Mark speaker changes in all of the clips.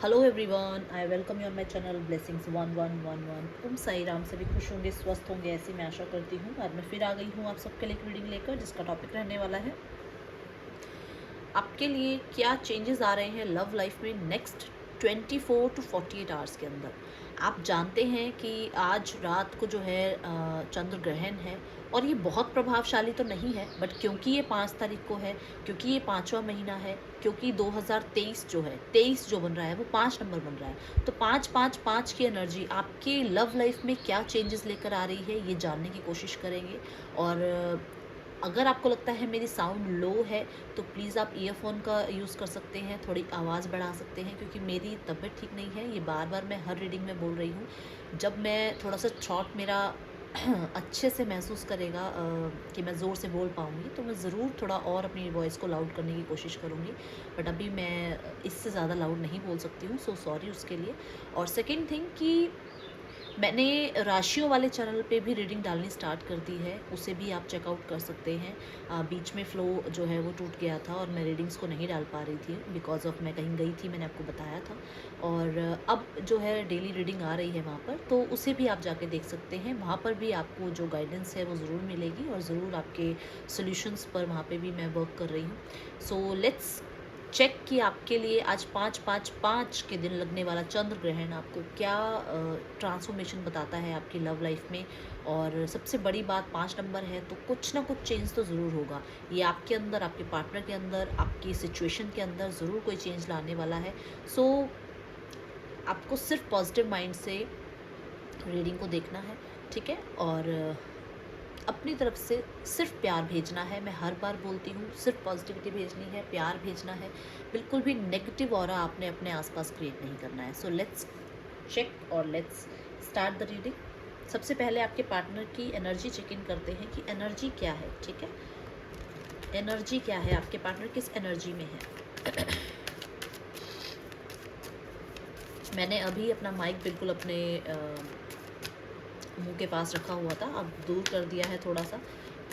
Speaker 1: Hello everyone, I welcome you on my channel blessings 1111। ओम साई राम। सभी खुश होंगे, स्वस्थ होंगे, ऐसी मैं आशा करती हूँ। आज मैं फिर आ गई हूँ आप सबके लिए एक रीडिंग लेकर, जिसका टॉपिक रहने वाला है आपके लिए क्या चेंजेस आ रहे हैं लव लाइफ में नेक्स्ट 24 to 48 आवर्स के अंदर। आप जानते हैं कि आज रात को जो है चंद्र ग्रहण है, और ये बहुत प्रभावशाली तो नहीं है, बट क्योंकि ये 5 तारीख को है, क्योंकि ये 5वां महीना है, क्योंकि 2023 जो है 23 जो बन रहा है वो 5 नंबर बन रहा है, तो 5 5 5 की एनर्जी आपके लव लाइफ में क्या चेंजेस लेकर आ रही है, ये जानने की कोशिश करेंगे। और अगर आपको लगता है मेरी साउंड लो है तो प्लीज़ आप ईयरफोन का यूज़ कर सकते हैं, थोड़ी आवाज़ बढ़ा सकते हैं, क्योंकि मेरी तबीयत ठीक नहीं है। ये बार बार मैं हर रीडिंग में बोल रही हूँ। जब मैं थोड़ा सा थॉट मेरा अच्छे से महसूस करेगा कि मैं ज़ोर से बोल पाऊँगी, तो मैं ज़रूर थोड़ा और अपनी वॉइस को लाउड करने की कोशिश करूँगी, बट अभी मैं इससे ज़्यादा लाउड नहीं बोल सकती हूँ, सो सॉरी उसके लिए। और सेकेंड थिंग कि मैंने राशियों वाले चैनल पे भी रीडिंग डालनी स्टार्ट कर दी है, उसे भी आप चेकआउट कर सकते हैं। बीच में फ़्लो जो है वो टूट गया था और मैं रीडिंग्स को नहीं डाल पा रही थी बिकॉज ऑफ मैं कहीं गई थी, मैंने आपको बताया था। और अब जो है डेली रीडिंग आ रही है वहाँ पर, तो उसे भी आप जाके देख सकते हैं। वहाँ पर भी आपको जो गाइडेंस है वो ज़रूर मिलेगी, और ज़रूर आपके सोल्यूशंस पर वहाँ पे भी मैं वर्क कर रही हूँ। सो लेट्स चेक कि आपके लिए आज 5 5 5 के दिन लगने वाला चंद्र ग्रहण आपको क्या ट्रांसफॉर्मेशन बताता है आपकी लव लाइफ में। और सबसे बड़ी बात, 5 नंबर है तो कुछ ना कुछ चेंज तो ज़रूर होगा। ये आपके अंदर, आपके पार्टनर के अंदर, आपकी सिचुएशन के अंदर ज़रूर कोई चेंज लाने वाला है। सो आपको सिर्फ पॉजिटिव माइंड से रीडिंग को देखना है, ठीक है। और अपनी तरफ से सिर्फ प्यार भेजना है। मैं हर बार बोलती हूँ, सिर्फ पॉजिटिविटी भेजनी है, प्यार भेजना है। बिल्कुल भी नेगेटिव ऑरा आपने अपने आसपास क्रिएट नहीं करना है। सो लेट्स चेक और लेट्स स्टार्ट द रीडिंग। सबसे पहले आपके पार्टनर की एनर्जी चेक इन करते हैं कि एनर्जी क्या है, ठीक है। एनर्जी क्या है, आपके पार्टनर किस एनर्जी में है। मैंने अभी अपना माइक बिल्कुल अपने मुंह के पास रखा हुआ था, अब दूर कर दिया है थोड़ा सा,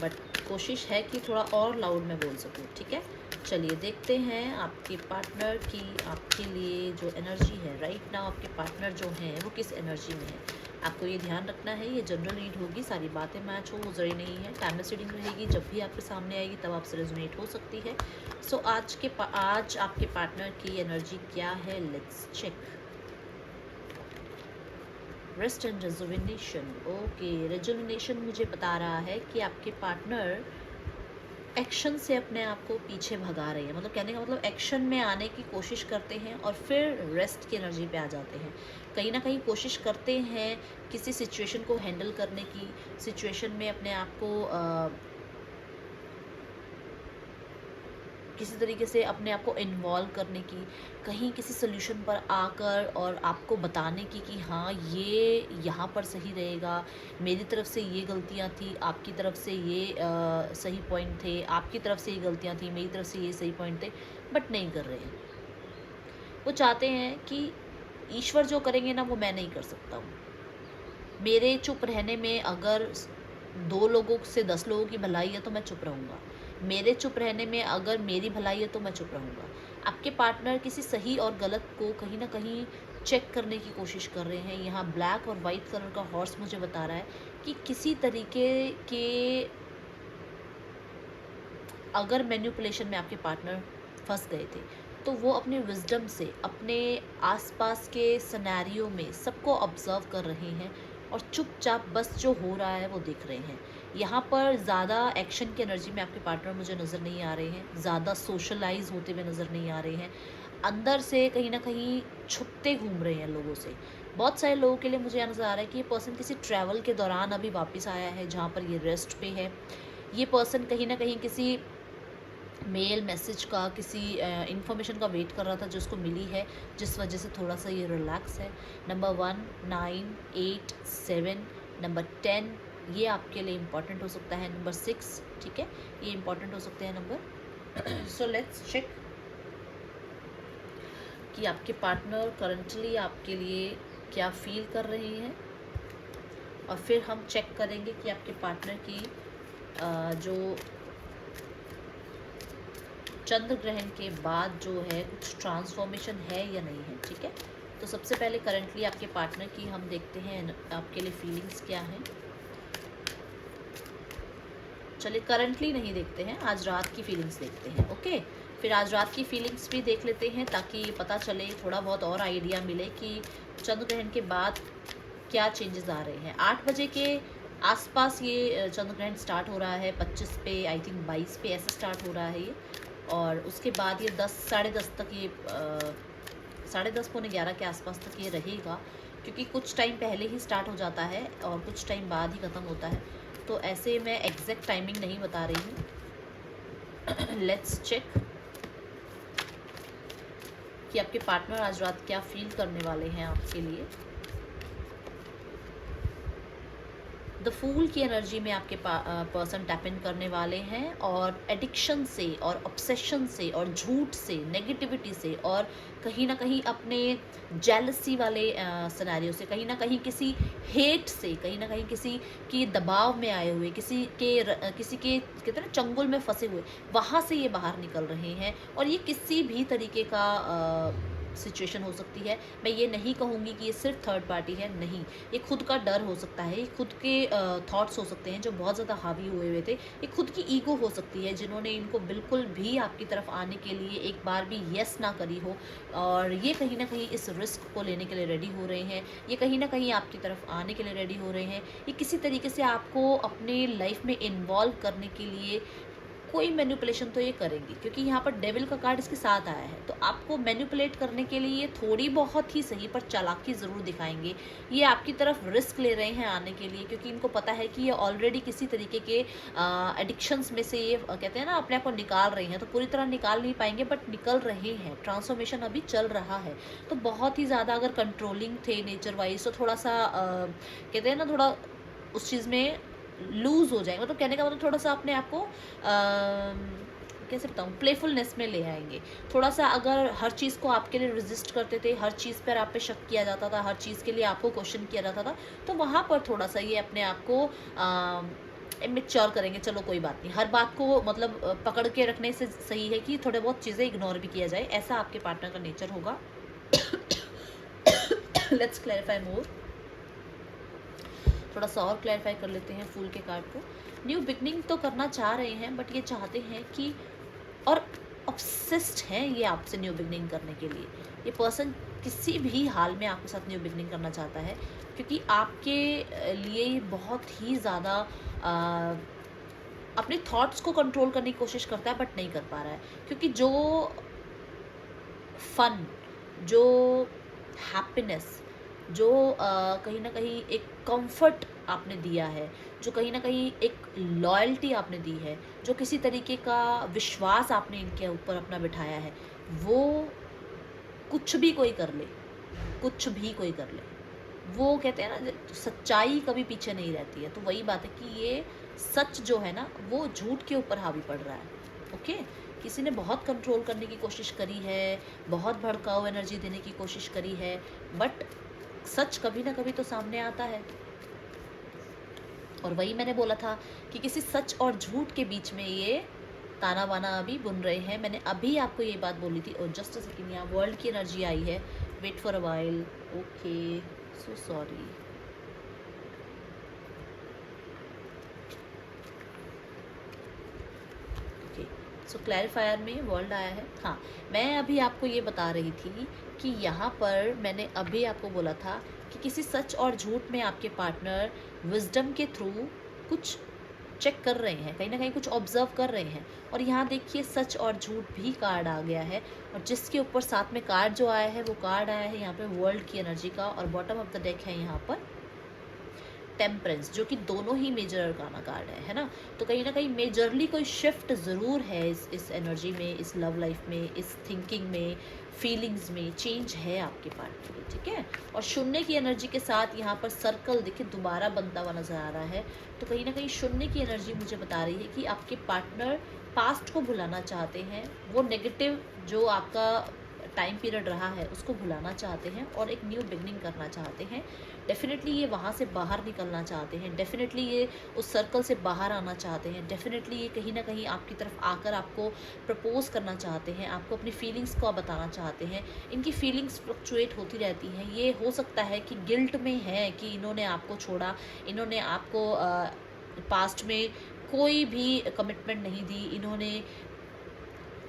Speaker 1: बट कोशिश है कि थोड़ा और लाउड में बोल सकूं, ठीक है। चलिए देखते हैं आपके पार्टनर की आपके लिए जो एनर्जी है राइट नाउ। आपके पार्टनर जो हैं वो किस एनर्जी में है, आपको ये ध्यान रखना है। ये जनरल रीड होगी, सारी बातें मैच हो वो ज़रूरी नहीं है। टाइमलेस रीडिंग रहेगी, जब भी आपके सामने आएगी तब आपसे रेजोनेट हो सकती है। सो आज आपके पार्टनर की एनर्जी क्या है, let's check. Rest and rejuvenation. Okay, rejuvenation मुझे बता रहा है कि आपके पार्टनर एक्शन से अपने आप को पीछे भगा रहे हैं, मतलब कहने का मतलब एक्शन में आने की कोशिश करते हैं और फिर रेस्ट की एनर्जी पे आ जाते हैं। कहीं ना कहीं कोशिश करते हैं किसी सिचुएशन को हैंडल करने की, सिचुएशन में अपने आप को किसी तरीके से अपने आप को इन्वॉल्व करने की, कहीं किसी सोल्यूशन पर आकर और आपको बताने की कि हाँ ये यहाँ पर सही रहेगा, मेरी तरफ से ये गलतियाँ थी, आपकी तरफ से ये सही पॉइंट थे, आपकी तरफ से ये गलतियाँ थी, मेरी तरफ से ये सही पॉइंट थे, बट नहीं कर रहे हैं। वो चाहते हैं कि ईश्वर जो करेंगे ना वो मैं नहीं कर सकता हूँ। मेरे चुप रहने में अगर 2 लोगों से 10 लोगों की भलाई है तो मैं चुप रहूँगा। मेरे चुप रहने में अगर मेरी भलाई है तो मैं चुप रहूँगा। आपके पार्टनर किसी सही और गलत को कहीं ना कहीं चेक करने की कोशिश कर रहे हैं। यहाँ ब्लैक और वाइट कलर का हॉर्स मुझे बता रहा है कि किसी तरीके के अगर मैन्युपुलेशन में आपके पार्टनर फंस गए थे, तो वो अपने विजडम से अपने आसपास के सिनेरियो में सबको ऑब्जर्व कर रहे हैं और चुपचाप बस जो हो रहा है वो देख रहे हैं। यहाँ पर ज़्यादा एक्शन की एनर्जी में आपके पार्टनर मुझे नज़र नहीं आ रहे हैं, ज़्यादा सोशलाइज होते हुए नज़र नहीं आ रहे हैं। अंदर से कहीं ना कहीं छुपते घूम रहे हैं लोगों से। बहुत सारे लोगों के लिए मुझे यहाँ नज़र आ रहा है कि ये पर्सन किसी ट्रैवल के दौरान अभी वापस आया है, जहाँ पर ये रेस्ट पे है। ये पर्सन कहीं ना कहीं किसी मेल मैसेज का, किसी इंफॉर्मेशन का वेट कर रहा था जो उसको मिली है, जिस वजह से थोड़ा सा ये रिलैक्स है। नंबर 1, 9, 8, 7, नंबर 10 ये आपके लिए इम्पॉर्टेंट हो सकता है। नंबर 6, ठीक है, ये इम्पॉर्टेंट हो सकते हैं नंबर। सो लेट्स चेक कि आपके पार्टनर करंटली आपके लिए क्या फील कर रहे हैं, और फिर हम चेक करेंगे कि आपके पार्टनर की जो चंद्र ग्रहण के बाद जो है कुछ ट्रांसफॉर्मेशन है या नहीं है, ठीक है। तो सबसे पहले करंटली आपके पार्टनर की हम देखते हैं आपके लिए फीलिंग्स क्या हैं। चलिए करंटली नहीं देखते हैं, आज रात की फीलिंग्स देखते हैं, ओके। फिर आज रात की फीलिंग्स भी देख लेते हैं ताकि पता चले, थोड़ा बहुत और आइडिया मिले कि चंद्र ग्रहण के बाद क्या चेंजेस आ रहे हैं। 8 बजे के आसपास ये चंद्र ग्रहण स्टार्ट हो रहा है, 25 पे, आई थिंक 22 पे ऐसे स्टार्ट हो रहा है ये। और उसके बाद ये 10 साढ़े 10 तक ये 10:30 पौने 11 के आसपास तक ये रहेगा, क्योंकि कुछ टाइम पहले ही स्टार्ट हो जाता है और कुछ टाइम बाद ही ख़त्म होता है। तो ऐसे मैं एग्जैक्ट टाइमिंग नहीं बता रही हूँ। लेट्स चेक कि आपके पार्टनर आज रात क्या फील करने वाले हैं आपके लिए। द फूल की एनर्जी में आपके पर्सन टैप इन करने वाले हैं, और एडिक्शन से और ऑब्सेशन से और झूठ से, नेगेटिविटी से, और कहीं ना कहीं अपने जेलसी वाले सिनेरियो से, कहीं ना कहीं किसी हेट से, कहीं ना कहीं किसी की दबाव में आए हुए, किसी के कहते हैं ना चंगुल में फंसे हुए, वहाँ से ये बाहर निकल रहे हैं। और ये किसी भी तरीके का सिचुएशन हो सकती है। मैं ये नहीं कहूँगी कि ये सिर्फ थर्ड पार्टी है, नहीं, ये खुद का डर हो सकता है, ये खुद के थॉट्स हो सकते हैं जो बहुत ज़्यादा हावी हुए हुए थे, ये खुद की ईगो हो सकती है जिन्होंने इनको बिल्कुल भी आपकी तरफ आने के लिए एक बार भी यस ना करी हो, और ये कहीं ना कहीं इस रिस्क को लेने के लिए रेडी हो रहे हैं, ये कहीं ना कहीं आपकी तरफ आने के लिए रेडी हो रहे हैं, ये किसी तरीके से आपको अपने लाइफ में इन्वॉल्व करने के लिए कोई मैनिपुलेशन तो ये करेंगी, क्योंकि यहाँ पर डेविल का कार्ड इसके साथ आया है। तो आपको मैनिपुलेट करने के लिए ये थोड़ी बहुत ही सही पर चालाकी ज़रूर दिखाएंगे। ये आपकी तरफ रिस्क ले रहे हैं आने के लिए, क्योंकि इनको पता है कि ये ऑलरेडी किसी तरीके के एडिक्शंस में से ये कहते हैं ना अपने आप को निकाल रहे हैं। तो पूरी तरह निकाल नहीं पाएंगे बट निकल रहे हैं, ट्रांसफॉर्मेशन अभी चल रहा है। तो बहुत ही ज़्यादा अगर कंट्रोलिंग थे नेचर वाइज तो थोड़ा सा कहते हैं ना थोड़ा उस चीज़ में लूज हो जाएंगे। तो कहने का मतलब थोड़ा सा अपने आप को कैसे बताऊँ, प्लेफुलनेस में ले आएंगे थोड़ा सा। अगर हर चीज़ को आपके लिए रेजिस्ट करते थे, हर चीज़ पर आप पे शक किया जाता था, हर चीज़ के लिए आपको क्वेश्चन किया जाता था, तो वहाँ पर थोड़ा सा ये अपने आप को इमेच्योर करेंगे। चलो कोई बात नहीं, हर बात को मतलब पकड़ के रखने से सही है कि थोड़े बहुत चीज़ें इग्नोर भी किया जाए, ऐसा आपके पार्टनर का नेचर होगा। लेट्स क्लैरिफाई मोर, थोड़ा सा और क्लैरिफाई कर लेते हैं फूल के कार्ड को। न्यू बिगनिंग तो करना चाह रहे हैं बट ये चाहते हैं कि, और ऑब्सेस्ड हैं ये आपसे न्यू बिगनिंग करने के लिए। ये पर्सन किसी भी हाल में आपके साथ न्यू बिगनिंग करना चाहता है, क्योंकि आपके लिए बहुत ही ज़्यादा अपने थॉट्स को कंट्रोल करने की कोशिश करता है बट नहीं कर पा रहा है, क्योंकि जो फन, जो हैप्पीनेस, जो कहीं ना कहीं एक कंफर्ट आपने दिया है, जो कहीं ना कहीं एक लॉयल्टी आपने दी है, जो किसी तरीके का विश्वास आपने इनके ऊपर अपना बिठाया है, वो कुछ भी कोई कर ले, कुछ भी कोई कर ले, वो कहते हैं ना सच्चाई कभी पीछे नहीं रहती है। तो वही बात है कि ये सच जो है ना वो झूठ के ऊपर हावी पड़ रहा है, ओके। किसी ने बहुत कंट्रोल करने की कोशिश करी है, बहुत भड़काऊ एनर्जी देने की कोशिश करी है, बट सच कभी ना कभी तो सामने आता है। और वही मैंने बोला था कि किसी सच और झूठ के बीच में ये ताना बाना अभी बुन रहे हैं। मैंने अभी आपको ये बात बोली थी। और जस्ट अ सेकेंड, यहाँ वर्ल्ड की एनर्जी आई है, wait for a while, okay, so sorry. So clarifier में वर्ल्ड आया है। हाँ, मैं अभी आपको ये बता रही थी कि यहाँ पर मैंने अभी आपको बोला था कि किसी सच और झूठ में आपके पार्टनर विजडम के थ्रू कुछ चेक कर रहे हैं, कहीं ना कहीं कुछ ऑब्जर्व कर रहे हैं। और यहाँ देखिए सच और झूठ भी कार्ड आ गया है, और जिसके ऊपर साथ में कार्ड जो आया है वो कार्ड आया है यहाँ पे वर्ल्ड की एनर्जी का, और बॉटम ऑफ द डेक है यहाँ पर टेम्परेंस, जो कि दोनों ही मेजर अरकाना कार्ड है ना। तो कहीं ना कहीं मेजरली कोई शिफ्ट ज़रूर है इस एनर्जी में, इस लव लाइफ में, इस थिंकिंग में, फीलिंग्स में चेंज है आपके पार्ट के लिए, ठीक है। और शून्य की एनर्जी के साथ यहाँ पर सर्कल देखिए दोबारा बनता हुआ नजर आ रहा है। तो कहीं ना कहीं शून्य की एनर्जी मुझे बता रही है कि आपके पार्टनर पास्ट को भुलाना चाहते हैं, वो नेगेटिव जो आपका टाइम पीरियड रहा है उसको भुलाना चाहते हैं और एक न्यू बिगनिंग करना चाहते हैं। डेफिनेटली ये वहाँ से बाहर निकलना चाहते हैं, डेफिनेटली ये उस सर्कल से बाहर आना चाहते हैं, डेफिनेटली ये कहीं ना कहीं आपकी तरफ आकर आपको प्रपोज करना चाहते हैं, आपको अपनी फीलिंग्स को बताना चाहते हैं। इनकी फीलिंग्स फ्लक्चुएट होती रहती हैं। ये हो सकता है कि गिल्ट में है कि इन्होंने आपको छोड़ा, इन्होंने आपको पास्ट में कोई भी कमिटमेंट नहीं दी, इन्होंने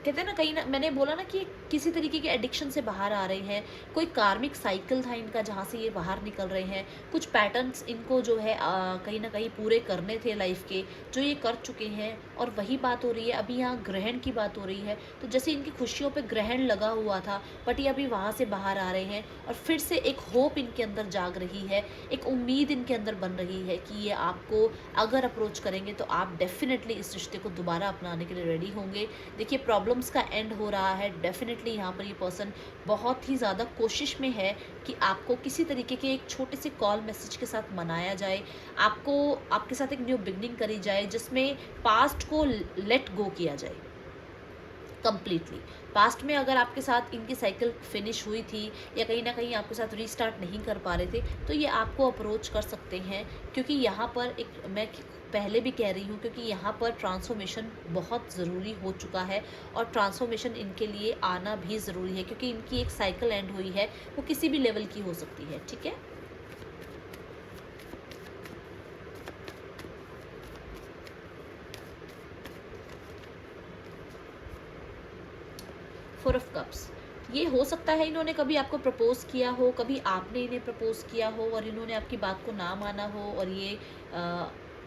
Speaker 1: कहते हैं ना, कहीं ना मैंने बोला ना कि किसी तरीके के एडिक्शन से बाहर आ रहे हैं। कोई कार्मिक साइकिल था इनका जहाँ से ये बाहर निकल रहे हैं। कुछ पैटर्न्स इनको जो है कहीं ना कहीं पूरे करने थे लाइफ के, जो ये कर चुके हैं। और वही बात हो रही है, अभी यहाँ ग्रहण की बात हो रही है, तो जैसे इनकी खुशियों पे ग्रहण लगा हुआ था, बट ये अभी वहाँ से बाहर आ रहे हैं और फिर से एक होप इनके अंदर जाग रही है, एक उम्मीद इनके अंदर बन रही है कि ये आपको अगर अप्रोच करेंगे तो आप डेफिनेटली इस रिश्ते को दोबारा अपनाने के लिए रेडी होंगे। देखिए, प्रॉब्लम्स का एंड हो रहा है। डेफिनेटली यहाँ पर ये पर्सन बहुत ही ज़्यादा कोशिश में है कि आपको किसी तरीके के एक छोटे से कॉल मैसेज के साथ मनाया जाए, आपको आपके साथ एक न्यू बिगनिंग करी जाए जिसमें पास्ट को लेट गो किया जाए कंप्लीटली। पास्ट में अगर आपके साथ इनकी साइकिल फिनिश हुई थी या कहीं ना कहीं आपके साथ रीस्टार्ट नहीं कर पा रहे थे, तो ये आपको अप्रोच कर सकते हैं। क्योंकि यहाँ पर एक मैं पहले भी कह रही हूँ, क्योंकि यहाँ पर ट्रांसफॉर्मेशन बहुत ज़रूरी हो चुका है और ट्रांसफॉर्मेशन इनके लिए आना भी ज़रूरी है, क्योंकि इनकी एक साइकिल एंड हुई है, वो किसी भी लेवल की हो सकती है। ठीक है, फोर ऑफ कप्स। ये हो सकता है इन्होंने कभी आपको प्रपोज किया हो, कभी आपने इन्हें प्रपोज किया हो और इन्होंने आपकी बात को ना माना हो और ये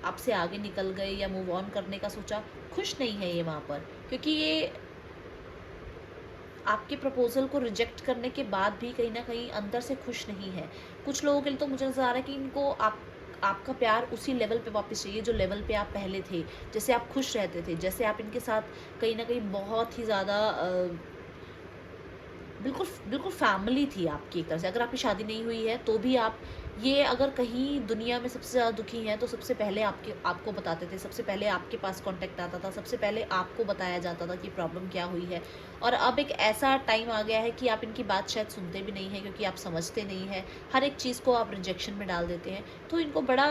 Speaker 1: आपसे आगे निकल गए या मूव ऑन करने का सोचा। खुश नहीं है ये वहाँ पर, क्योंकि ये आपके प्रपोजल को रिजेक्ट करने के बाद भी कहीं ना कहीं अंदर से खुश नहीं है। कुछ लोगों के लिए तो मुझे नज़र आ रहा है कि इनको आपका प्यार उसी लेवल पे वापस चाहिए जो लेवल पे आप पहले थे, जैसे आप खुश रहते थे, जैसे आप इनके साथ कहीं ना कहीं बहुत ही ज़्यादा बिल्कुल बिल्कुल फैमिली थी आपकी एक तरह से। अगर आपकी शादी नहीं हुई है तो भी आप ये अगर कहीं दुनिया में सबसे ज़्यादा दुखी हैं तो सबसे पहले आपको बताते थे, सबसे पहले आपके पास कांटेक्ट आता था, सबसे पहले आपको बताया जाता था कि प्रॉब्लम क्या हुई है। और अब एक ऐसा टाइम आ गया है कि आप इनकी बात शायद सुनते भी नहीं हैं, क्योंकि आप समझते नहीं हैं, हर एक चीज़ को आप रिजेक्शन में डाल देते हैं। तो इनको बड़ा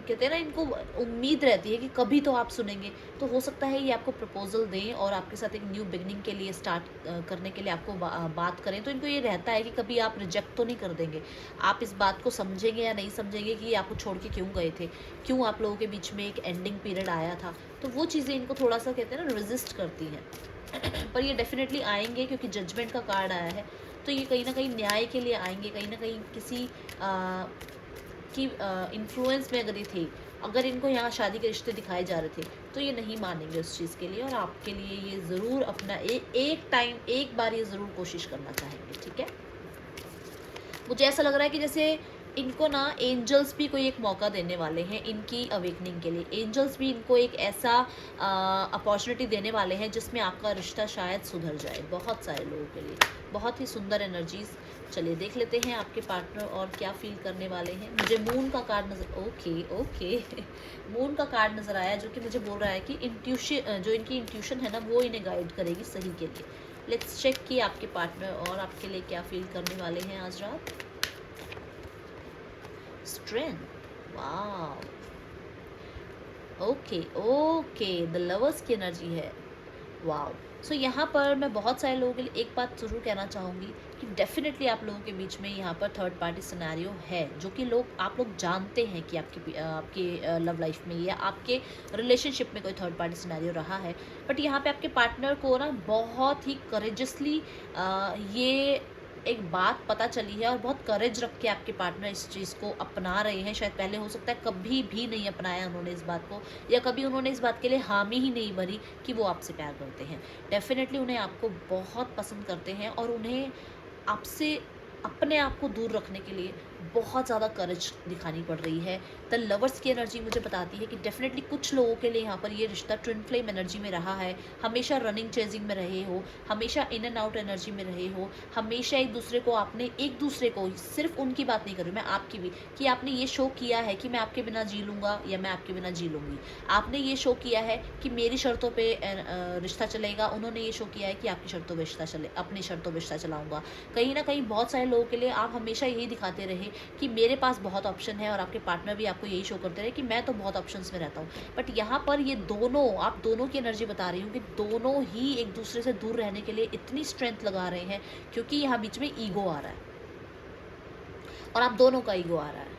Speaker 1: कहते हैं ना, इनको उम्मीद रहती है कि कभी तो आप सुनेंगे। तो हो सकता है ये आपको प्रपोजल दें और आपके साथ एक न्यू बिगनिंग के लिए स्टार्ट करने के लिए आपको बात करें। तो इनको ये रहता है कि कभी आप रिजेक्ट तो नहीं कर देंगे, आप इस बात को समझेंगे या नहीं समझेंगे कि ये आपको छोड़ के क्यों गए थे, क्यों आप लोगों के बीच में एक एंडिंग पीरियड आया था। तो वो चीज़ें इनको थोड़ा सा कहते हैं ना रेजिस्ट करती हैं पर ये डेफिनेटली आएंगे, क्योंकि जजमेंट का कार्ड आया है। तो ये कहीं ना कहीं न्याय के लिए आएंगे, कहीं ना कहीं किसी कि इन्फ्लुएंस में अगर ये थे, अगर इनको यहाँ शादी के रिश्ते दिखाए जा रहे थे तो ये नहीं मानेंगे उस चीज़ के लिए, और आपके लिए ये ज़रूर अपना एक बार ये ज़रूर कोशिश करना चाहेंगे। ठीक है, मुझे ऐसा लग रहा है कि जैसे इनको ना एंजल्स भी कोई एक मौका देने वाले हैं इनकी अवेकनिंग के लिए। एंजल्स भी इनको एक ऐसा अपॉर्चुनिटी देने वाले हैं जिसमें आपका रिश्ता शायद सुधर जाए, बहुत सारे लोगों के लिए। बहुत ही सुंदर एनर्जीज। चलिए देख लेते हैं आपके पार्टनर और क्या फील करने वाले हैं। मुझे मून का कार्ड नज़र ओके मून का कार्ड नज़र आया, जो कि मुझे बोल रहा है कि इंट्यूशन, जो इनकी इंट्यूशन है ना, वो इन्हें गाइड करेगी सही के लिए। लेट्स चेक कि आपके पार्टनर और आपके लिए क्या फील करने वाले हैं आज रात। Strength, wow, okay the lovers की एनर्जी है, वाव। सो यहाँ पर मैं बहुत सारे लोगों के लिए एक बात ज़रूर कहना चाहूँगी कि डेफिनेटली आप लोगों के बीच में यहाँ पर थर्ड पार्टी सिनेरियो है, जो कि आप लोग जानते हैं कि आपके लव लाइफ में या आपके रिलेशनशिप में कोई थर्ड पार्टी सिनेरियो रहा है। बट यहाँ पे आपके पार्टनर को ना बहुत ही करेजसली ये एक बात पता चली है और बहुत करेज रख के आपके पार्टनर इस चीज़ को अपना रहे हैं। शायद पहले हो सकता है कभी भी नहीं अपनाया उन्होंने इस बात को, या कभी उन्होंने इस बात के लिए हामी ही नहीं भरी कि वो आपसे प्यार करते हैं। डेफिनेटली उन्हें आपको बहुत पसंद करते हैं और उन्हें आपसे अपने आप को दूर रखने के लिए बहुत ज़्यादा करेज दिखानी पड़ रही है। द लवर्स की एनर्जी मुझे बताती है कि डेफिनेटली कुछ लोगों के लिए यहाँ पर ये रिश्ता ट्विन फ्लेम एनर्जी में रहा है, हमेशा रनिंग चेजिंग में रहे हो, हमेशा इन एंड आउट एनर्जी में रहे हो, हमेशा एक दूसरे को आपने एक दूसरे को, सिर्फ उनकी बात नहीं कर रही मैं, आपकी भी, कि आपने ये शो किया है कि मैं आपके बिना जी लूँगा या मैं आपके बिना जी लूँगी। आपने ये शो किया है कि मेरी शर्तों पे रिश्ता चलेगा, उन्होंने ये शो किया है कि आपकी शर्तों पे रिश्ता चले, अपनी शर्तों पे रिश्ता चलाऊँगा। कहीं ना कहीं बहुत सारे लोगों के लिए आप हमेशा यही दिखाते रहे कि मेरे पास बहुत ऑप्शन है, और आपके पार्टनर भी आपको यही शो करते रहे कि मैं तो बहुत ऑप्शंस में रहता हूँ। बट यहाँ पर ये दोनों, आप दोनों की एनर्जी बता रही हूँ कि दोनों ही एक दूसरे से दूर रहने के लिए इतनी स्ट्रेंथ लगा रहे हैं, क्योंकि यहाँ बीच में ईगो आ रहा है, और आप दोनों का ईगो आ रहा है।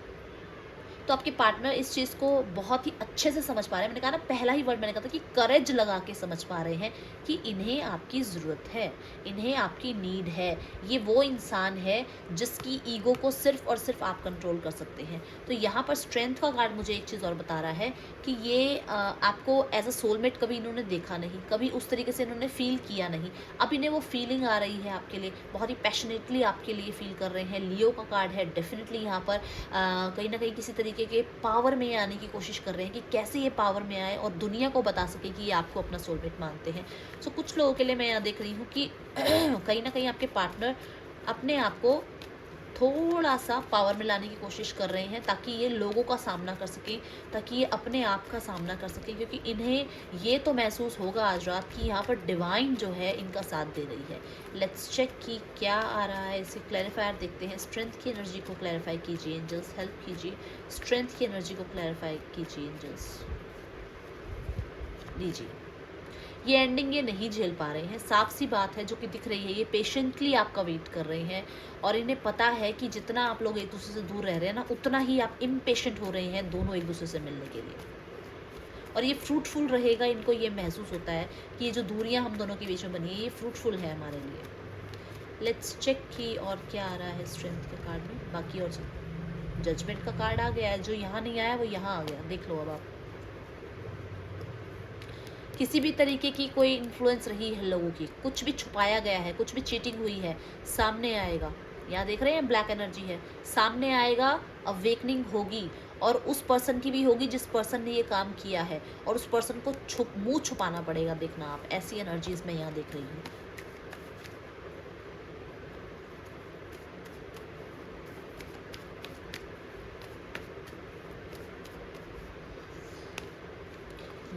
Speaker 1: तो आपके पार्टनर इस चीज़ को बहुत ही अच्छे से समझ पा रहे हैं। मैंने कहा ना, पहला ही वर्ड मैंने कहा था कि करेज लगा के समझ पा रहे हैं कि इन्हें आपकी ज़रूरत है, इन्हें आपकी नीड है। ये वो इंसान है जिसकी ईगो को सिर्फ और सिर्फ आप कंट्रोल कर सकते हैं। तो यहाँ पर स्ट्रेंथ का कार्ड मुझे एक चीज़ और बता रहा है कि ये आपको एज अ सोलमेट कभी इन्होंने देखा नहीं, कभी उस तरीके से इन्होंने फील किया नहीं। अब इन्हें वो फीलिंग आ रही है आपके लिए, बहुत ही पैशनेटली आपके लिए फील कर रहे हैं। लियो का कार्ड है, डेफिनेटली यहाँ पर कहीं ना कहीं किसी तरीके के पावर में आने की कोशिश कर रहे हैं कि कैसे ये पावर में आए और दुनिया को बता सके कि ये आपको अपना सोलमेट मानते हैं। सो कुछ लोगों के लिए मैं यहाँ देख रही हूँ कि कहीं ना कहीं आपके पार्टनर अपने आप को थोड़ा सा पावर में लाने की कोशिश कर रहे हैं, ताकि ये लोगों का सामना कर सकें, ताकि ये अपने आप का सामना कर सकें, क्योंकि इन्हें ये तो महसूस होगा आज रात कि यहाँ पर डिवाइन जो है इनका साथ दे रही है। लेट्स चेक कि क्या आ रहा है, इसे क्लैरिफायर देखते हैं। स्ट्रेंथ की एनर्जी को क्लैरिफाई कीजिए एंजल्स, हेल्प कीजिए। स्ट्रेंथ की एनर्जी को क्लैरिफाई कीजिए एंजल्स, लीजिए। ये एंडिंग ये नहीं झेल पा रहे हैं, साफ सी बात है जो कि दिख रही है। ये पेशेंटली आपका वेट कर रहे हैं, और इन्हें पता है कि जितना आप लोग एक दूसरे से दूर रह रहे हैं ना, उतना ही आप इम्पेशेंट हो रहे हैं दोनों एक दूसरे से मिलने के लिए। और ये फ्रूटफुल रहेगा, इनको ये महसूस होता है कि ये जो दूरियां हम दोनों के बीच में बनी है, ये फ्रूटफुल है हमारे लिए। लेट्स चेक की और क्या आ रहा है स्ट्रेंथ के कार्ड में बाकी। और जजमेंट का कार्ड आ गया है, जो यहाँ नहीं आया वो यहाँ आ गया, देख लो अब आप। किसी भी तरीके की कोई इन्फ्लुएंस रही है लोगों की, कुछ भी छुपाया गया है, कुछ भी चीटिंग हुई है, सामने आएगा। यहाँ देख रहे हैं ब्लैक एनर्जी है, सामने आएगा, अवेकनिंग होगी, और उस पर्सन की भी होगी जिस पर्सन ने ये काम किया है, और उस पर्सन को मुंह छुपाना पड़ेगा। देखना आप, ऐसी एनर्जीज मैं यहाँ देख रही हूँ।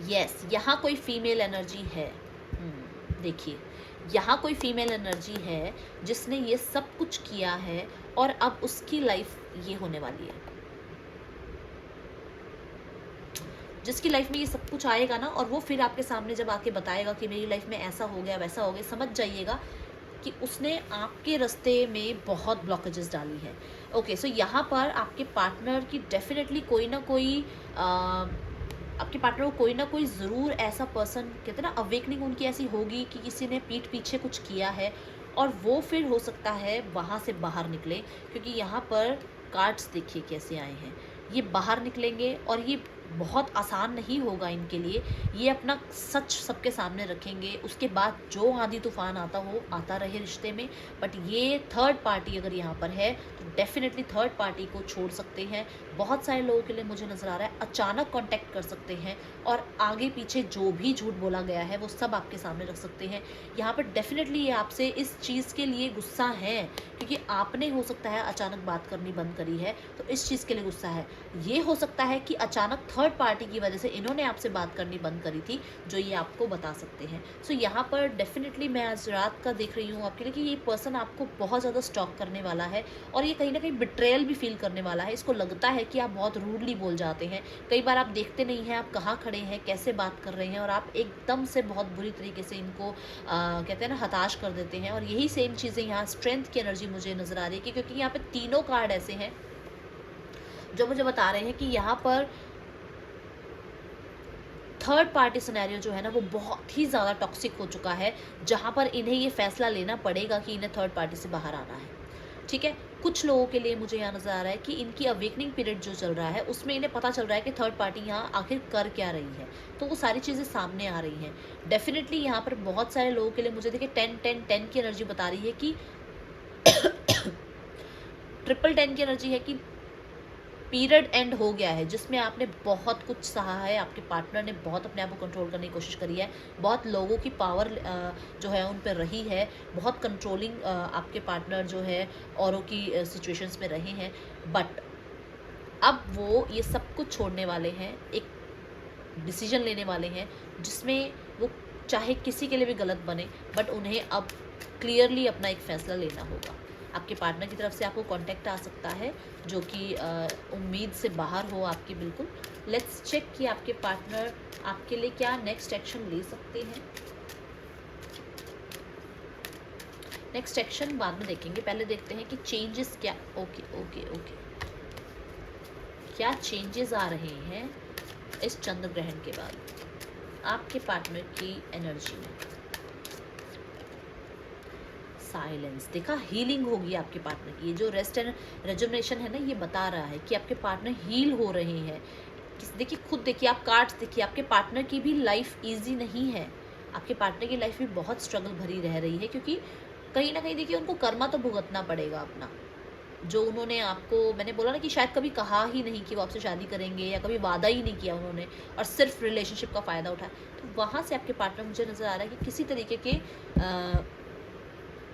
Speaker 1: यस, यहाँ कोई फीमेल एनर्जी है। देखिए, यहाँ कोई फीमेल एनर्जी है जिसने ये सब कुछ किया है, और अब उसकी लाइफ ये होने वाली है, जिसकी लाइफ में ये सब कुछ आएगा ना, और वो फिर आपके सामने जब आके बताएगा कि मेरी लाइफ में ऐसा हो गया, वैसा हो गया, समझ जाइएगा कि उसने आपके रास्ते में बहुत ब्लॉकेजेस डाली है। ओके, सो यहाँ पर आपके पार्टनर की डेफिनेटली कोई ना कोई आपके पार्टनर को कोई ना कोई ज़रूर ऐसा पर्सन, कहते हैं ना, अवेकनिंग उनकी ऐसी होगी कि किसी ने पीठ पीछे कुछ किया है, और वो फिर हो सकता है वहाँ से बाहर निकले। क्योंकि यहाँ पर कार्ड्स देखिए कैसे आए हैं, ये बाहर निकलेंगे, और ये बहुत आसान नहीं होगा इनके लिए। ये अपना सच सबके सामने रखेंगे, उसके बाद जो आंधी तूफान आता हो आता रहे रिश्ते में। बट ये थर्ड पार्टी अगर यहाँ पर है तो डेफिनेटली थर्ड पार्टी को छोड़ सकते हैं। बहुत सारे लोगों के लिए मुझे नज़र आ रहा है अचानक कांटेक्ट कर सकते हैं, और आगे पीछे जो भी झूठ बोला गया है वो सब आपके सामने रख सकते हैं। यहाँ पर डेफिनेटली ये आपसे इस चीज़ के लिए गुस्सा है, क्योंकि आपने हो सकता है अचानक बात करनी बंद करी है, तो इस चीज़ के लिए गुस्सा है। ये हो सकता है कि अचानक थर्ड पार्टी की वजह से इन्होंने आपसे बात करनी बंद करी थी, जो ये आपको बता सकते हैं। सो यहाँ पर डेफिनेटली मैं आज रात का देख रही हूँ आपके लिए कि ये पर्सन आपको बहुत ज़्यादा स्टॉक करने वाला है, और ये कहीं ना कहीं बिट्रेयल भी फील करने वाला है। इसको लगता है कि आप बहुत रूडली बोल जाते हैं, कई बार आप देखते नहीं हैं आप कहाँ खड़े हैं, कैसे बात कर रहे हैं, और आप एकदम से बहुत बुरी तरीके से इनको कहते हैं ना, हताश कर देते हैं। और यही सेम चीज़ें यहाँ स्ट्रेंथ की एनर्जी मुझे नज़र आ रही है, क्योंकि यहाँ पे तीनों कार्ड ऐसे हैं जो मुझे बता रहे हैं कि यहाँ पर थर्ड पार्टी सिनेरियो जो है ना, वो बहुत ही ज़्यादा टॉक्सिक हो चुका है, जहाँ पर इन्हें ये फैसला लेना पड़ेगा कि इन्हें थर्ड पार्टी से बाहर आना है। ठीक है, कुछ लोगों के लिए मुझे यहाँ नज़र आ रहा है कि इनकी अवेकनिंग पीरियड जो चल रहा है उसमें इन्हें पता चल रहा है कि थर्ड पार्टी यहाँ आखिर कर क्या रही है, तो वो सारी चीज़ें सामने आ रही हैं। डेफिनेटली यहाँ पर बहुत सारे लोगों के लिए मुझे देखिए 10-10-10 की एनर्जी बता रही है कि ट्रिपल 10 की एनर्जी है कि पीरियड एंड हो गया है, जिसमें आपने बहुत कुछ सहा है, आपके पार्टनर ने बहुत अपने आप को कंट्रोल करने की कोशिश करी है, बहुत लोगों की पावर जो है उन पर रही है, बहुत कंट्रोलिंग आपके पार्टनर जो है औरों की सिचुएशंस में रहे हैं। बट अब वो ये सब कुछ छोड़ने वाले हैं, एक डिसीजन लेने वाले हैं जिसमें वो चाहे किसी के लिए भी गलत बने, बट उन्हें अब क्लियरली अपना एक फ़ैसला लेना होगा। आपके पार्टनर की तरफ से आपको कांटेक्ट आ सकता है जो कि उम्मीद से बाहर हो आपकी बिल्कुल। लेट्स चेक कि आपके पार्टनर आपके लिए क्या नेक्स्ट एक्शन ले सकते हैं। नेक्स्ट एक्शन बाद में देखेंगे, पहले देखते हैं कि चेंजेस क्या। ओके ओके ओके, क्या चेंजेस आ रहे हैं इस चंद्र ग्रहण के बाद आपके पार्टनर की एनर्जी में। साइलेंस, देखा, हीलिंग होगी आपके पार्टनर की। ये जो रेस्ट एंड रेजुमिनेशन है ना, ये बता रहा है कि आपके पार्टनर हील हो रहे हैं। देखिए, खुद देखिए, आप कार्ड्स देखिए, आपके पार्टनर की भी लाइफ इजी नहीं है, आपके पार्टनर की लाइफ भी बहुत स्ट्रगल भरी रह रही है, क्योंकि कहीं ना कहीं देखिए उनको कर्मा तो भुगतना पड़ेगा अपना, जो उन्होंने आपको, मैंने बोला ना कि शायद कभी कहा ही नहीं कि वो आपसे शादी करेंगे, या कभी वादा ही नहीं किया उन्होंने और सिर्फ रिलेशनशिप का फ़ायदा उठाया। तो वहाँ से आपके पार्टनर मुझे नज़र आ रहा है कि किसी तरीके के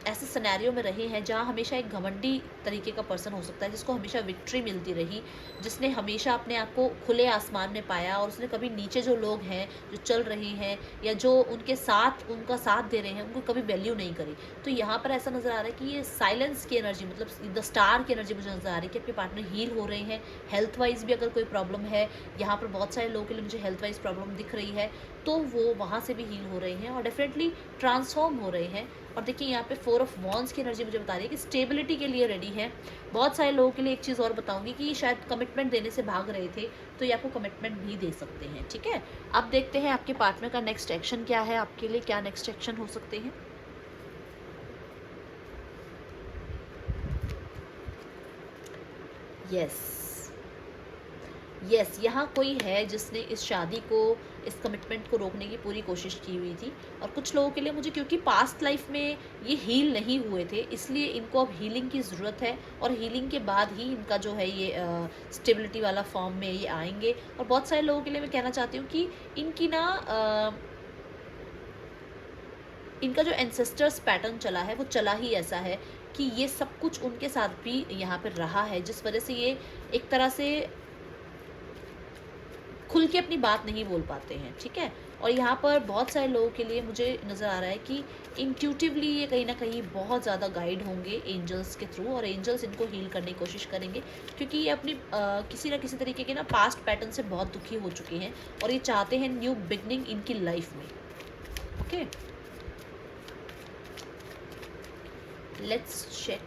Speaker 1: ऐसे सिनेरियो में रहे हैं जहाँ हमेशा एक घमंडी तरीके का पर्सन हो सकता है, जिसको हमेशा विक्ट्री मिलती रही, जिसने हमेशा अपने आप को खुले आसमान में पाया, और उसने कभी नीचे जो लोग हैं, जो चल रहे हैं या जो उनके साथ उनका साथ दे रहे हैं, उनको कभी वैल्यू नहीं करी। तो यहाँ पर ऐसा नज़र आ रहा है कि ये साइलेंस की एनर्जी, मतलब द स्टार की एनर्जी मुझे नज़र आ रही है कि आपके पार्टनर हील हो रहे हैं। हेल्थ वाइज भी अगर कोई प्रॉब्लम है, यहाँ पर बहुत सारे लोगों के लिए मुझे हेल्थ वाइज प्रॉब्लम दिख रही है, तो वो वहाँ से भी हील हो रहे हैं और डेफिनेटली ट्रांसफॉर्म हो रहे हैं। और देखिए, यहाँ पे 4 ऑफ वॉन्ड्स की एनर्जी मुझे बता रही है कि स्टेबिलिटी के लिए रेडी है। बहुत सारे लोगों के लिए एक चीज़ और बताऊंगी कि ये शायद कमिटमेंट देने से भाग रहे थे, तो ये आपको कमिटमेंट भी दे सकते हैं। ठीक है, अब देखते हैं आपके पार्टनर का नेक्स्ट एक्शन क्या है, आपके लिए क्या नेक्स्ट एक्शन हो सकते हैं। यस, यहाँ कोई है जिसने इस शादी को, इस कमिटमेंट को रोकने की पूरी कोशिश की हुई थी। और कुछ लोगों के लिए मुझे, क्योंकि पास्ट लाइफ में ये हील नहीं हुए थे, इसलिए इनको अब हीलिंग की ज़रूरत है, और हीलिंग के बाद ही इनका जो है ये स्टेबिलिटी वाला फॉर्म में ये आएंगे। और बहुत सारे लोगों के लिए मैं कहना चाहती हूँ कि इनकी ना इनका जो एंसेस्टर्स पैटर्न चला है, वो चला ही ऐसा है कि ये सब कुछ उनके साथ भी यहाँ पर रहा है, जिस वजह से ये एक तरह से खुल के अपनी बात नहीं बोल पाते हैं। ठीक है, और यहाँ पर बहुत सारे लोगों के लिए मुझे नज़र आ रहा है कि इंट्यूटिवली ये कहीं ना कहीं बहुत ज़्यादा गाइड होंगे एंजल्स के थ्रू, और एंजल्स इनको हील करने की कोशिश करेंगे, क्योंकि ये अपनी किसी ना किसी तरीके के ना पास्ट पैटर्न से बहुत दुखी हो चुके हैं, और ये चाहते हैं न्यू बिगनिंग इनकी लाइफ में। Okay, let's check.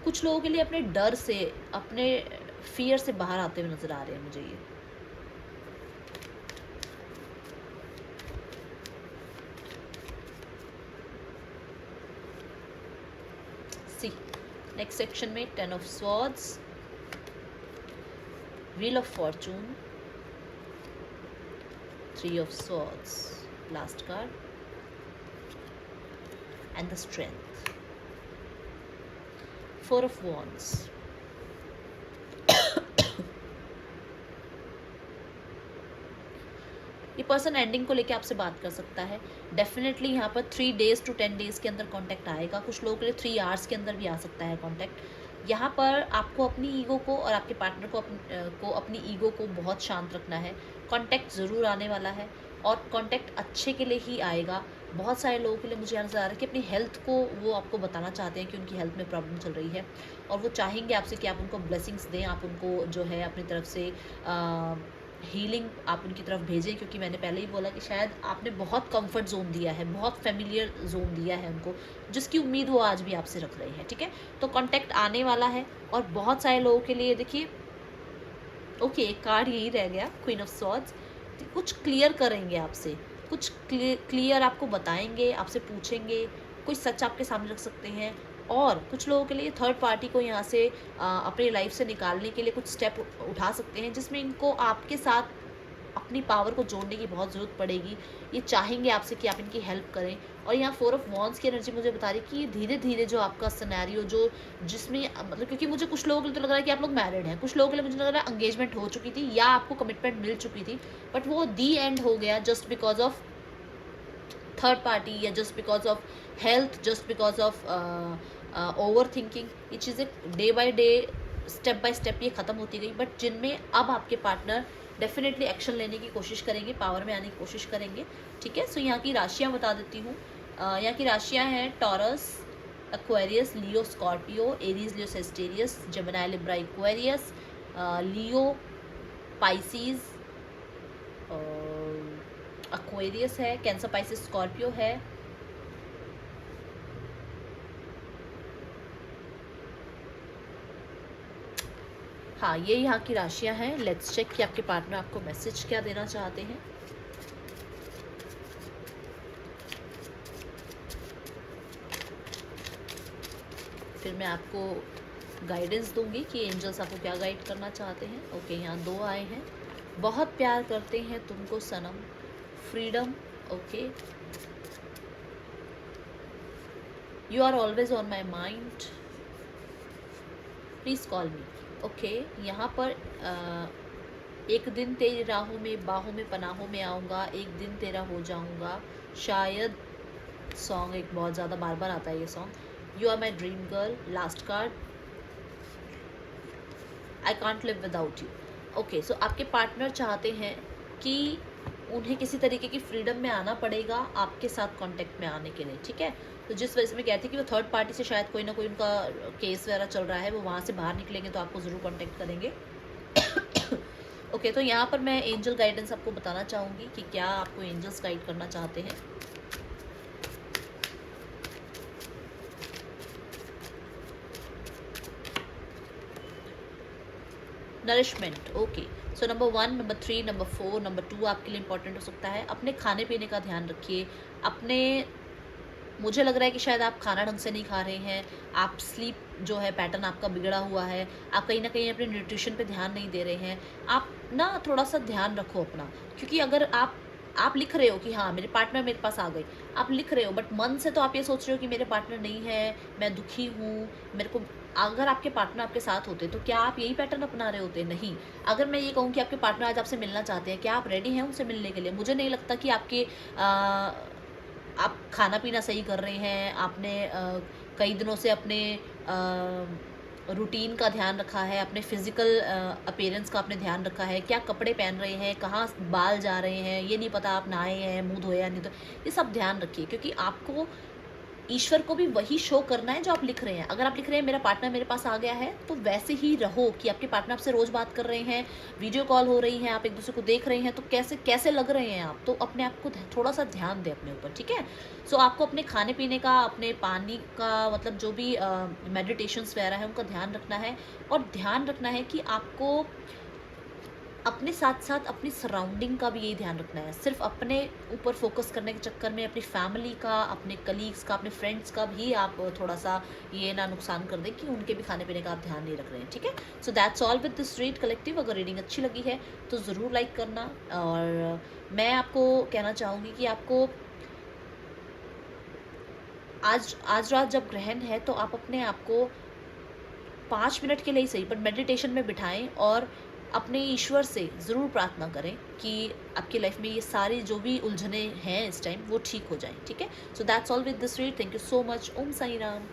Speaker 1: कुछ लोगों के लिए अपने डर से, अपने फियर से बाहर आते हुए नजर आ रहे हैं मुझे ये। सी, नेक्स्ट सेक्शन में 10 of swords, wheel of Fortune, 3 of swords, last card, and the strength, 4 of wands. ये पर्सन एंडिंग को लेके आपसे बात कर सकता है। डेफिनेटली यहाँ पर 3 days to 10 days के अंदर कांटेक्ट आएगा। कुछ लोगों के लिए 3 hours के अंदर भी आ सकता है कांटेक्ट। यहाँ पर आपको अपनी ईगो को और आपके पार्टनर को अपनी ईगो को बहुत शांत रखना है। कांटेक्ट ज़रूर आने वाला है, और कांटेक्ट अच्छे के लिए ही आएगा। बहुत सारे लोगों के लिए मुझे नज़र आ रहा है कि अपनी हेल्थ को वो आपको बताना चाहते हैं कि उनकी हेल्थ में प्रॉब्लम चल रही है, और वो चाहेंगे आपसे कि आप उनको ब्लेसिंग्स दें, आप उनको जो है अपनी तरफ से हीलिंग आप उनकी तरफ भेजें, क्योंकि मैंने पहले ही बोला कि शायद आपने बहुत कंफर्ट जोन दिया है, बहुत फेमिलियर जोन दिया है उनको, जिसकी उम्मीद वो आज भी आपसे रख रहे हैं। ठीक है, तो कांटेक्ट आने वाला है। और बहुत सारे लोगों के लिए देखिए, ओके, एक कार्ड यही रह गया, क्वीन ऑफ स्वॉर्ड्स। कुछ क्लियर करेंगे आपसे, कुछ क्लियर आपको बताएंगे, आपसे पूछेंगे, कोई सच आपके सामने रख सकते हैं। और कुछ लोगों के लिए थर्ड पार्टी को यहाँ से अपनी लाइफ से निकालने के लिए कुछ स्टेप उठा सकते हैं, जिसमें इनको आपके साथ अपनी पावर को जोड़ने की बहुत ज़रूरत पड़ेगी। ये चाहेंगे आपसे कि आप इनकी हेल्प करें, और यहाँ 4 ऑफ वॉन्ड्स की एनर्जी मुझे बता रही है कि धीरे धीरे जो आपका सिनेरियो जो जिसमें मतलब, क्योंकि मुझे कुछ लोगों के लिए तो लग रहा है कि आप लोग मैरिड हैं, कुछ लोगों के लिए मुझे लग रहा है एंगेजमेंट हो चुकी थी या आपको कमिटमेंट मिल चुकी थी, बट वो दी एंड हो गया just because of third party या just because of health, just because of over thinking. ये चीज़ें day by day, step by step ये ख़त्म होती गई, बट जिनमें अब आपके पार्टनर डेफिनेटली एक्शन लेने की कोशिश करेंगे, पावर में आने की कोशिश करेंगे। ठीक है, सो यहाँ की राशियाँ बता देती हूँ। यहाँ की राशियाँ हैं टॉरस, एक्वेरियस, लियो, स्कॉर्पियो, एरीज, लियो, सेजिटेरियस, जेमिनी, लिब्रा, एक्वेरियस, लियो, पाइसिस, एक्वेरियस है, कैंसर, पाइसिस, स्कॉर्पियो है, हाँ ये यहाँ की राशियाँ हैं। लेट्स चेक कि आपके पार्टनर आपको मैसेज क्या देना चाहते हैं। फिर मैं आपको गाइडेंस दूंगी कि एंजल्स आपको क्या गाइड करना चाहते हैं। ओके, यहाँ 2 आए हैं। बहुत प्यार करते हैं तुमको सनम, freedom, okay, you are always on my mind, please call me, okay. यहाँ पर एक दिन तेरी राहों में बाहों में पनाहों में आऊँगा, एक दिन तेरा हो जाऊँगा, शायद सॉन्ग एक बहुत ज़्यादा बार बार आता है ये song. You are my dream girl, last card, I can't live without you. Okay, so आपके पार्टनर चाहते हैं कि उन्हें किसी तरीके की फ्रीडम में आना पड़ेगा आपके साथ कांटेक्ट में आने के लिए। ठीक है, तो जिस वजह से मैं कहती कि वो थर्ड पार्टी से शायद कोई ना कोई उनका केस वगैरह चल रहा है, वो वहाँ से बाहर निकलेंगे तो आपको ज़रूर कांटेक्ट करेंगे। ओके, तो यहाँ पर मैं एंजल गाइडेंस आपको बताना चाहूँगी कि क्या आपको एंजल्स गाइड करना चाहते हैं। Nourishment, okay, so number 1, number 3, number 4, number 2 आपके लिए इंपॉर्टेंट हो सकता है। अपने खाने पीने का ध्यान रखिए। अपने, मुझे लग रहा है कि शायद आप खाना ढंग से नहीं खा रहे हैं, आप स्लीप जो है पैटर्न आपका बिगड़ा हुआ है, आप कहीं ना कहीं अपने न्यूट्रिशन पे ध्यान नहीं दे रहे हैं। आप ना थोड़ा सा ध्यान रखो अपना, क्योंकि अगर आप लिख रहे हो कि हाँ मेरे पार्टनर मेरे पास आ गए, आप लिख रहे हो, बट मन से तो आप ये सोच रहे हो कि मेरे पार्टनर नहीं है, मैं दुखी हूँ, मेरे को। अगर आपके पार्टनर आपके साथ होते तो क्या आप यही पैटर्न अपना रहे होते? नहीं। अगर मैं ये कहूँ कि आपके पार्टनर आज आपसे मिलना चाहते हैं, क्या आप रेडी हैं उनसे मिलने के लिए? मुझे नहीं लगता कि आप खाना पीना सही कर रहे हैं, आपने कई दिनों से अपने रूटीन का ध्यान रखा है, अपने फिजिकल अपीयरेंस का आपने ध्यान रखा है, क्या कपड़े पहन रहे हैं, कहाँ बाल जा रहे हैं, ये नहीं पता आप नहाए हैं, मुँह धोए या नहीं, तो ये सब ध्यान रखिए, क्योंकि आपको ईश्वर को भी वही शो करना है जो आप लिख रहे हैं। अगर आप लिख रहे हैं मेरा पार्टनर मेरे पास आ गया है, तो वैसे ही रहो कि आपके पार्टनर आपसे रोज़ बात कर रहे हैं, वीडियो कॉल हो रही है, आप एक दूसरे को देख रहे हैं, तो कैसे कैसे लग रहे हैं आप, तो अपने आप को थोड़ा सा ध्यान दें अपने ऊपर। ठीक है, सो आपको अपने खाने पीने का, अपने पानी का, मतलब जो भी मेडिटेशंस वगैरह है उनका ध्यान रखना है, और ध्यान रखना है कि आपको अपने साथ साथ अपनी सराउंडिंग का भी यही ध्यान रखना है। सिर्फ अपने ऊपर फोकस करने के चक्कर में अपनी फैमिली का, अपने कलीग्स का, अपने फ्रेंड्स का भी आप थोड़ा सा ये ना नुकसान कर दें कि उनके भी खाने पीने का आप ध्यान नहीं रख रहे हैं। ठीक है, so that's all with this read collective. अगर रीडिंग अच्छी लगी है तो ज़रूर लाइक करना, और मैं आपको कहना चाहूँगी कि आपको आज रात जब ग्रहण है तो आप अपने आप को 5 मिनट के लिए ही सही, बट मेडिटेशन में बिठाएं और अपने ईश्वर से ज़रूर प्रार्थना करें कि आपकी लाइफ में ये सारी जो भी उलझने हैं इस टाइम वो ठीक हो जाएं। ठीक है, so that's all with this read. Thank you so much. Om Sai Ram.